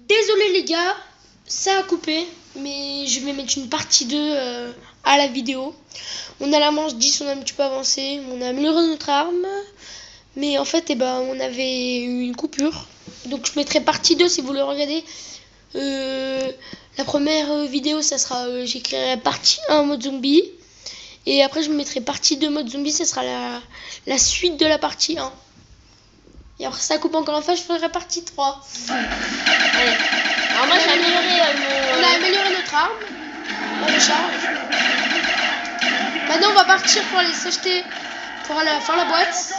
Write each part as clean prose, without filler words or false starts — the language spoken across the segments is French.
désolé les gars, ça a coupé, mais je vais mettre une partie 2 à la vidéo. On a la manche 10, on a un petit peu avancé, on a amélioré notre arme, mais en fait, on avait eu une coupure. Donc je mettrai partie 2 si vous le regardez. La première vidéo, ça sera, j'écrirai partie 1 mode zombie. Et après, je mettrai partie 2 mode zombie, ça sera la suite de la partie 1. Et après, ça coupe encore une fois, je ferai partie 3. Allez. Alors moi, j'ai amélioré On a amélioré notre arme. On recharge. Maintenant, on va partir pour aller s'acheter, pour aller faire la boîte.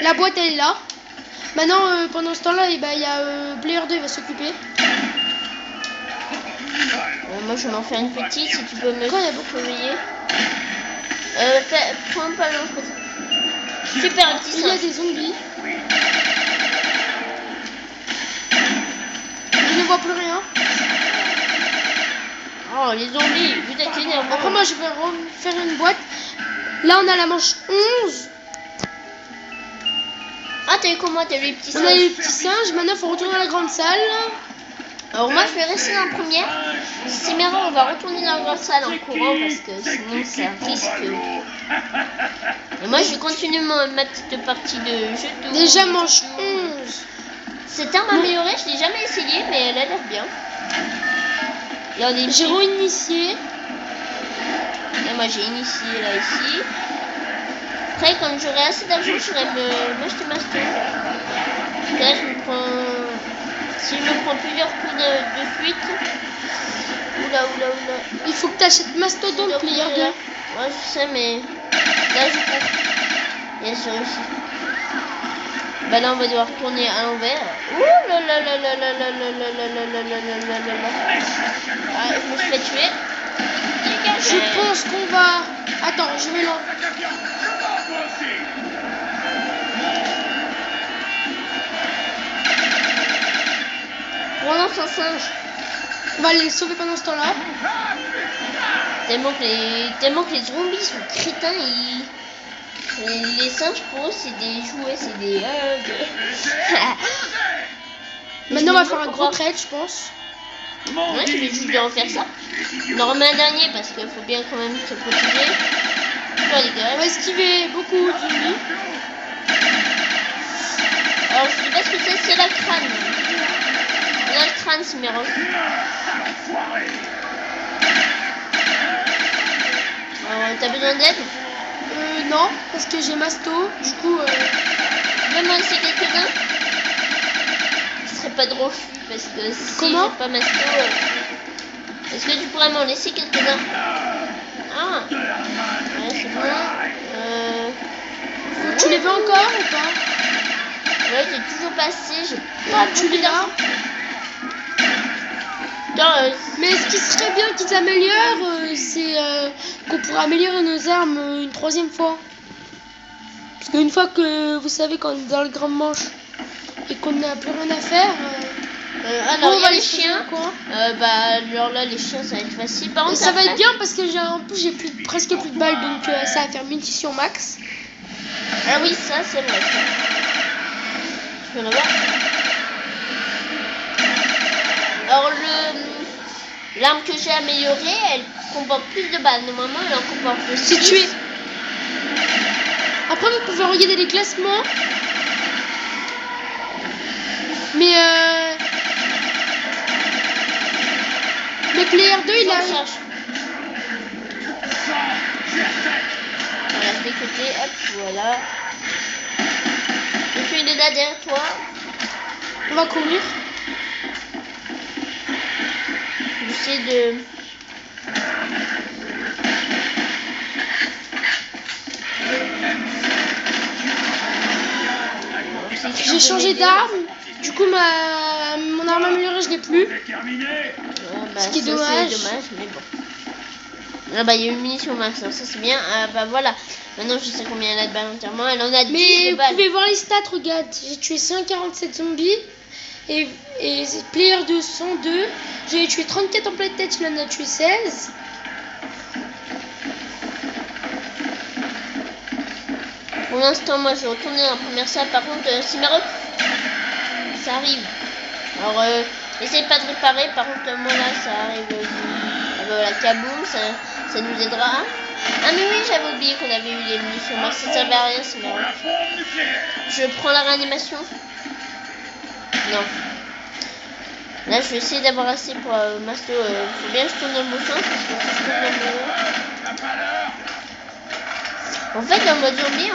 La boîte, elle est là. Maintenant, pendant ce temps-là, il y a Player 2, il va s'occuper. Moi, je vais m'en faire une petite, si tu peux me Quand il y a beaucoup surveiller. Prends pas l'autre. Super, le petit Il y a singe. des zombies. Je ne vois plus rien. Oh, les zombies, vous êtes énervants. Après, moi, je vais refaire une boîte. Là, on a la manche 11. Ah, t'as eu comment? T'as eu les petits singes? On a eu les petits singes. Maintenant, il faut retourner à la grande salle. Alors moi, je vais rester dans la première. Si c'est marrant, on va retourner dans la grande salle en courant parce que sinon, ça risque. Et moi, je vais continuer ma petite partie de jeu de... Déjà, manche 11. Cette arme améliorée, je l'ai jamais essayé, mais elle a l'air bien. J'ai réinitié. Et moi, j'ai initié là, ici. Après, quand j'aurai assez d'argent, je vais m'acheter ma stone. Là, je me prends... Si je me prends plusieurs coups de fuite... Oula. Il faut que tu achètes Mastodon Player 2. Ouais, je sais, mais... Là, je cours. Bien sûr, aussi. Bah là, on va devoir tourner à l'envers. Ouh là là là là là là là là là là là là là. Ah, je me suis fait tuer. Je pense qu'on va... Attends, je vais là. Relance un singe. On va les sauver pendant ce temps-là. Tellement que les zombies sont crétins, les singes pour eux c'est des jouets, c'est des hugs. Maintenant, on va faire un gros trade, je pense. Ouais, je vais juste en faire ça. On en remet un dernier parce qu'il faut bien quand même se protéger. On va esquiver beaucoup de zombies. Alors je sais pas ce que c'est la crâne. On a le crâne, c'est mélange. T'as besoin d'aide? Non, parce que j'ai Masto. Du coup, Même en laisser quelques-uns. Ce serait pas drôle parce que si Comment? j'ai pas Masto. Est-ce que tu pourrais m'en laisser quelques-uns? Ah, ouais, c'est bon. Tu les veux encore ou pas? Ouais, j'ai toujours pas assez. J'ai pas Tu les as? Mais ce qui serait bien qu'ils améliorent, c'est qu'on pourra améliorer nos armes une troisième fois. Parce qu'une fois que vous savez qu'on est dans le grand manche et qu'on n'a plus rien à faire, alors il y a les les chiens. Alors là les chiens ça va être facile. Par contre, ça va être bien parce que en plus j'ai presque plus de balles, donc ça va faire munitions max. Ah oui, ça c'est vrai. Tu peux l'avoir. Alors l'arme que j'ai améliorée, elle comporte plus de balles. Normalement, elle en comporte 6. Si tu es... Après, vous pouvez regarder les classements. Mais le Player 2, il a... On laisse les côtés, hop, voilà. Et puis il est là derrière toi. On va courir. J'essaie de... J'ai changé d'arme. Du coup, mon arme améliorée, je l'ai plus. Ce qui est dommage. Mais bon. Ah bah il y a une munition max, alors ça c'est bien. Bah voilà. Maintenant je sais combien elle a de balles entièrement. Elle en a 10 Mais de balles. vous pouvez voir les stats, regarde. J'ai tué 147 zombies. Et Player 2, 102. J'ai tué 34 en pleine tête, il en a tué 16. Pour l'instant, moi je vais retourner dans la première salle. Par contre, Cimarok, ça arrive. Alors, essaye pas de réparer. Par contre, moi là, ça arrive. La kaboom, ça nous aidera. Ah, mais oui, j'avais oublié qu'on avait eu les munitions Max. Ça servait à rien, c'est marrant. Je prends la réanimation. Non. Là, je vais essayer d'avoir assez pour Masto. Faut bien que je tourne dans le bon sens. Parce que si je tourne dans le bon... En fait, dans le mode zombie,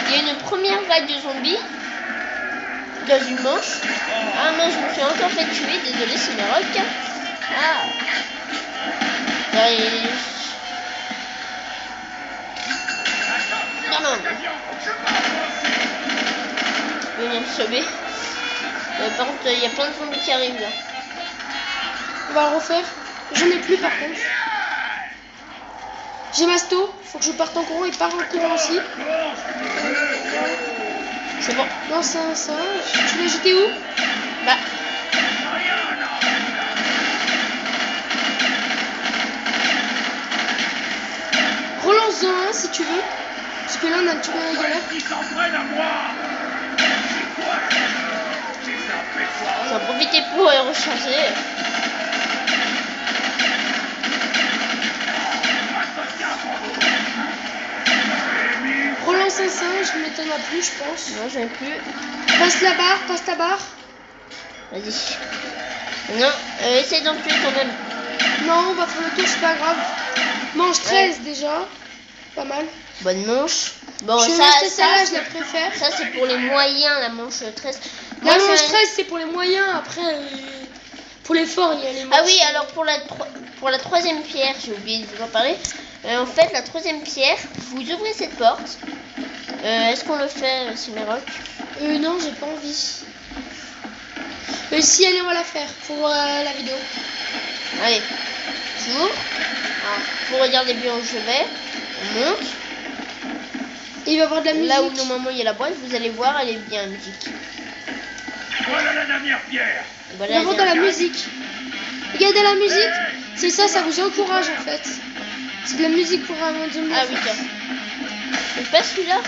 il y a une première vague de zombies dans une manche. Ah non, je me suis encore fait tuer. Désolé, c'est mes rocs. Ah. Non, non. Je vais venir me sauver. Par contre, il y a plein de zombies qui arrivent là. On va le refaire. J'en ai plus par contre. J'ai Masto. Faut que je parte en courant et part en courant aussi. C'est bon. Non, ça. Tu l'as jeté où? Bah. Relance-en un si tu veux. Parce que là, on a un petit peu la galère. J'en profiter pour recharger. Relance un singe, je m'étonne plus, je pense. Non, j'en ai plus. Passe la barre. Vas-y. Non, essaye d'en tuer quand même. Non, on va faire le tour, c'est pas grave. Manche 13 déjà. Pas mal. Bonne manche. Bon, je la préfère. Ça, c'est pour les moyens, la manche 13. La manche 13, c'est pour les moyens. Après, pour les forts, il y a les manches. Ah oui, alors pour la troisième pierre, j'ai oublié de vous en parler. En fait, la troisième pierre, vous ouvrez cette porte. Est-ce qu'on le fait, Cimeroc? Non, j'ai pas envie. Si, allez, on va la faire pour la vidéo. Allez, j'ouvre. Pour regarder bien où je vais. On monte. Et il va y avoir de la musique. Là où normalement il y a la boîte, vous allez voir, elle est bien la musique. Voilà la dernière pierre. Voilà, il va y avoir de la musique. Regardez la musique. C'est ça vous encourage en fait. C'est de la musique pour un zombie. Ah oui, tiens. C'est pas celui-là?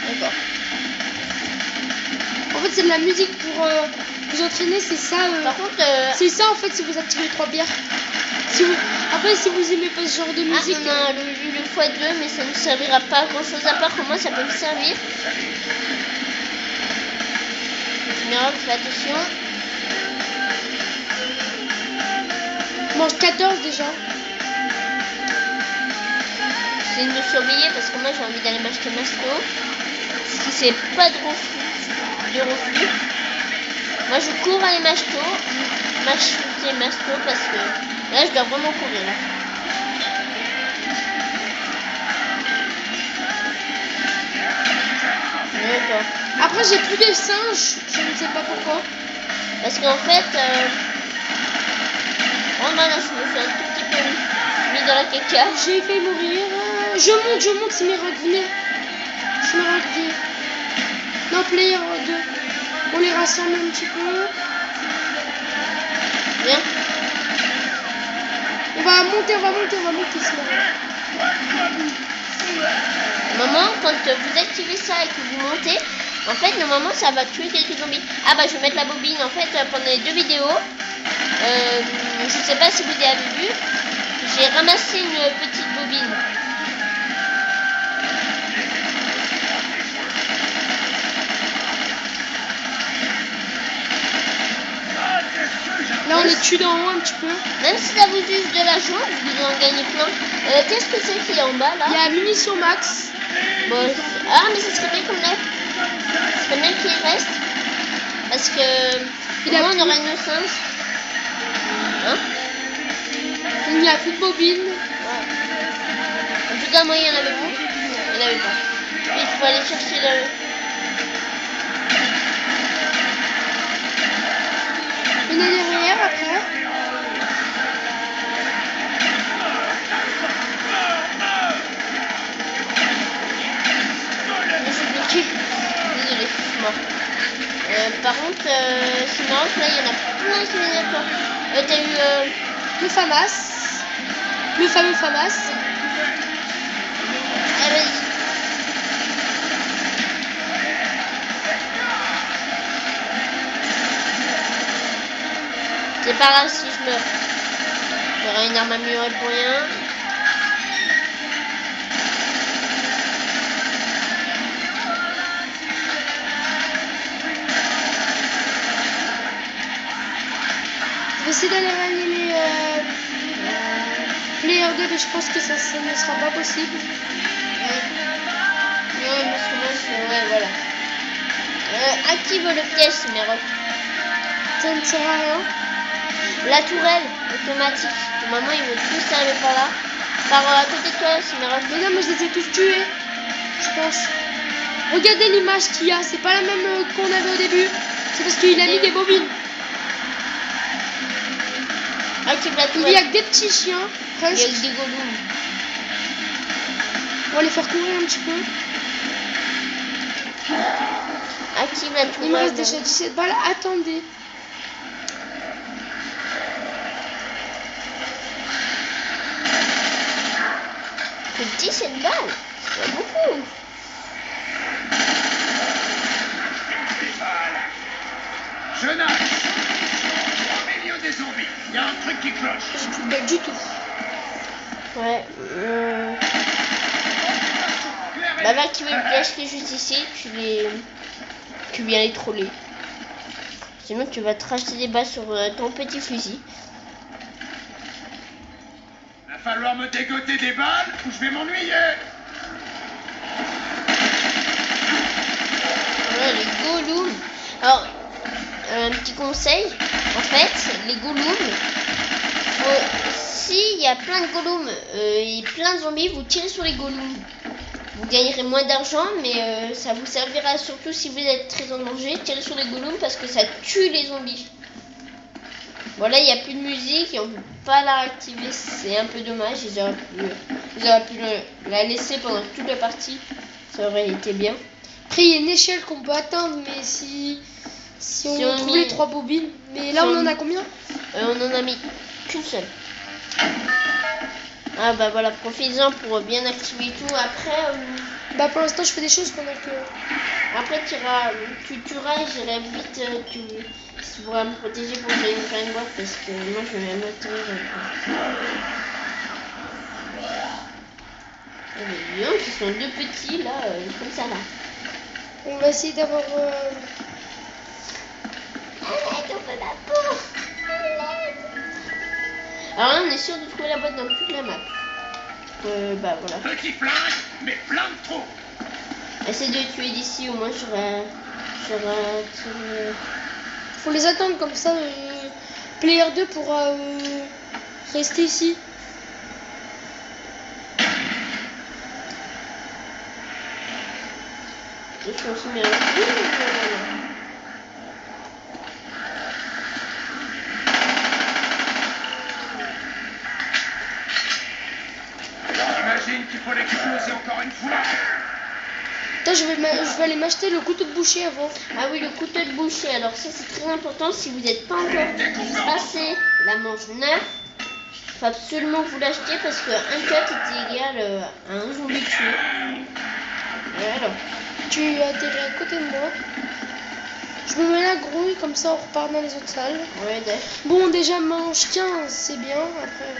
D'accord. En fait, c'est de la musique pour vous entraîner, c'est ça. Par contre, c'est ça en fait si vous activez les 3 pierres. Après, si vous aimez pas ce genre de musique. Ah, on a le x2, mais ça ne servira pas à grand chose à part que moi ça peut me servir. Miracle, fais attention. Mange 14 déjà. J'essaie de me surveiller parce que moi j'ai envie d'aller m'acheter Masto. Parce que c'est pas de reflux. Moi je cours aller m'acheter Masto parce que là je dois vraiment courir là. D'accord. Après j'ai plus de singes, je ne sais pas pourquoi. Parce qu'en fait, oh non, là je me suis un tout petit peu mis dans la caca. J'ai failli mourir. Je monte, Cimeroc, venez. Cimeroc, viens. Non, player 2. On les rassemble un petit peu. Viens. On va monter, Cimeroc. Maman, quand vous activez ça et que vous montez, en fait, normalement, ça va tuer quelques zombies. Ah bah, je vais mettre la bobine. En fait, pendant les 2 vidéos, je sais pas si vous avez vu, j'ai ramassé une petite bobine. Là, on les tue d'en haut un petit peu. Même si ça vous use de l'argent, vous en gagnez plein. Qu'est-ce que c'est qu'il y a en bas, là? Il y a munitions max. Bon, ah, mais ça serait bien qu'on ait. Ça serait bien qu'il reste. Parce que on aura une singe. Hein? Il n'y a plus de bobines. Ouais. En tout cas, moi, il y en avait plus. Il n'y en avait pas. Il faut aller chercher le... Une derrière après. Je suis bloqué. Désolé, je suis mort. Par contre, c'est marrant que là, il y en a plein qui viennent d'accord. T'as eu le FAMAS. Le fameux FAMAS. Ah, vas-y. C'est pas grave si je meurs. J'aurai une arme améliorée pour rien. Je vais essayer d'aller réanimer Player 2, mais je pense que ça ne sera pas possible. Ouais, parce que moi, ouais, voilà. Active le piège, Cimeroc. Ça ne sert à rien. La tourelle automatique. Maman, il veut tous arriver par là. Par à côté de toi, Cimeroc. Mais non, mais je les ai tous tués, je pense. Regardez l'image qu'il y a, c'est pas la même qu'on avait au début. C'est parce qu'il a mis des bobines. Active la Il tourelle. y a que des petits chiens, Il y a presque. que des golems. On va les faire courir un petit peu. Active la tourelle. Il me reste déjà 17 balles. Attendez. C'est 17 balles. C'est pas beaucoup. Des balles. Je nage. Au milieu des zombies, il y a un truc qui cloche. J'ai plus de balles du tout. Ouais. Bah va activer le piège qui est juste ici. Tu viens les troller. Sinon tu vas te racheter des balles sur ton petit fusil. Va falloir me dégoter des balles ou je vais m'ennuyer. Voilà les golems. Alors, un petit conseil. En fait, les golems, s'il y a plein de golems et plein de zombies, vous tirez sur les golems. Vous gagnerez moins d'argent, mais ça vous servira surtout si vous êtes très en danger. Tirez sur les golems parce que ça tue les zombies. Voilà, il n'y a plus de musique et on ne peut pas la réactiver. C'est un peu dommage. Ils auraient pu la laisser pendant toute la partie. Ça aurait été bien. Après, il y a une échelle qu'on peut atteindre, mais si on trouve les 3 bobines. Mais là, si on en a combien? On en a mis qu'une seule. Ah bah voilà, profitez-en pour bien activer tout. Après, Bah, pour l'instant, je fais des choses pendant que. après tu tueras et j'irai vite. Tu pourras me protéger pour que j'aille me faire une boîte parce que moi je vais m'atterrir. Les lions qui sont deux petits là, comme ça là. On va essayer d'avoir. Arrête, on fait la peau. Alors là, on est sûr de trouver la boîte dans toute la map. Bah voilà. Petit flingue, mais plein de trous. Essaye de les tuer d'ici, au moins j'aurai Faut les attendre comme ça. Player 2 pourra rester ici. Je suis aussi bien. J'imagine qu'il faut l'exploser encore une fois. Attends, je vais aller m'acheter le couteau de boucher avant. Ah oui, le couteau de boucher. Alors ça c'est très important. Si vous n'êtes pas encore passé la manche 9, il faut absolument que vous l'achetiez parce qu'un cut est égal à un zombie tué. Et alors, Tu atterris à côté de moi. Je me mets la grouille, comme ça on repart dans les autres salles. ouais, d'accord. Bon, déjà manche 15, c'est bien. Après.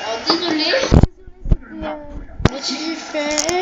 Alors désolé. J'ai fait.